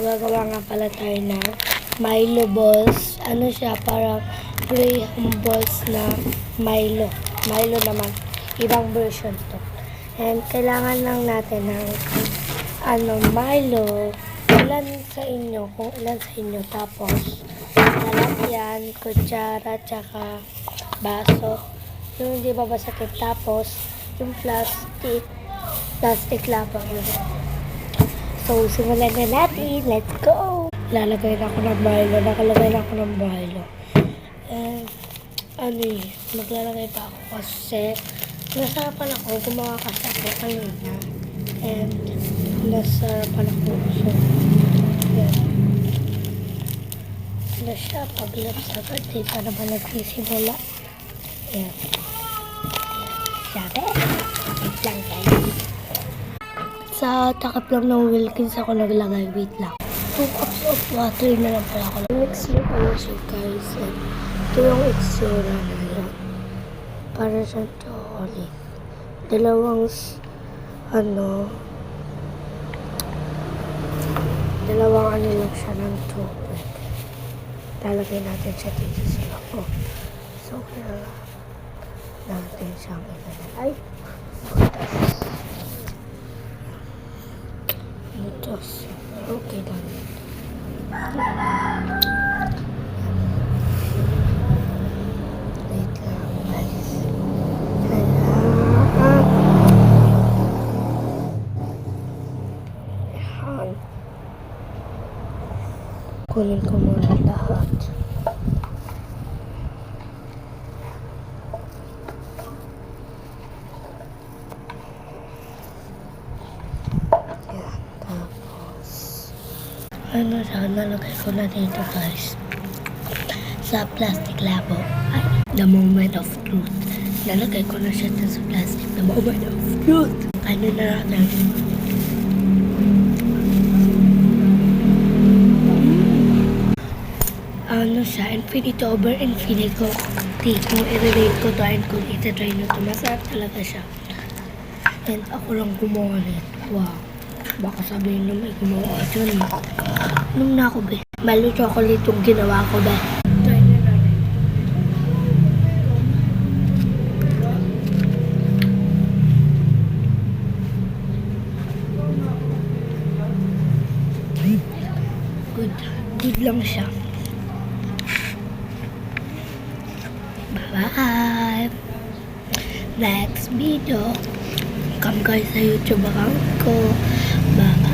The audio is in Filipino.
Magagawa nga pala tayo ng Milo balls. Ano siya, parang Graham balls na Milo. Milo naman. Ibang version to. And kailangan lang natin ng Milo. Ilan sa inyo, kung ilan sa inyo. Tapos, lalagyan, kutsara, tsaka baso. Yung hindi babasakit. Tapos, yung plastic lamang yun. So, simulan na natin. Let's go! Lalagay na ako ng Milo. Nakalagay na ako ng Milo. And, maglalagay pa ako kasi nasarapan ako. Gumawa kasi ako kanina. And, nasarapan ako. So, yan. Ano siya? Pag-labs agad. Di pa naman nagsisimula. Yan. Sabi. Wait lang guys. Sa takip lang ng Wilkins ako naglagay. Wait lang. 2 cups of water na lang pala ako. Mix mo pala siya guys. And ito yung itsura na yun. Para sa chocolate. Dalawang lang siya ng tubig. Lalagay natin siya dito sa lako. So, kailangan natin siyang ilalagay. Ito. Okay lang. Wait lang guys. Ayan. Kunin ko muna lahat. Nalagay ko na dito guys sa plastic labo. Ay, the moment of truth. Nalagay ko na siya sa plastic. The moment of truth. Ano na natin? Ano siya? Infinito over infinito. Kung i-relate ko to and kung iti-try na to, masarap talaga siya. And ako lang gumawa nito. Wow. Baka sabihin na may gumawa dyan. Nung na ako be. Milo chocolate yung ginawa ko be. Try na natin. Good. Good lang siya. Bye-bye. Next video. Come guys sa YouTube account ko. Bye.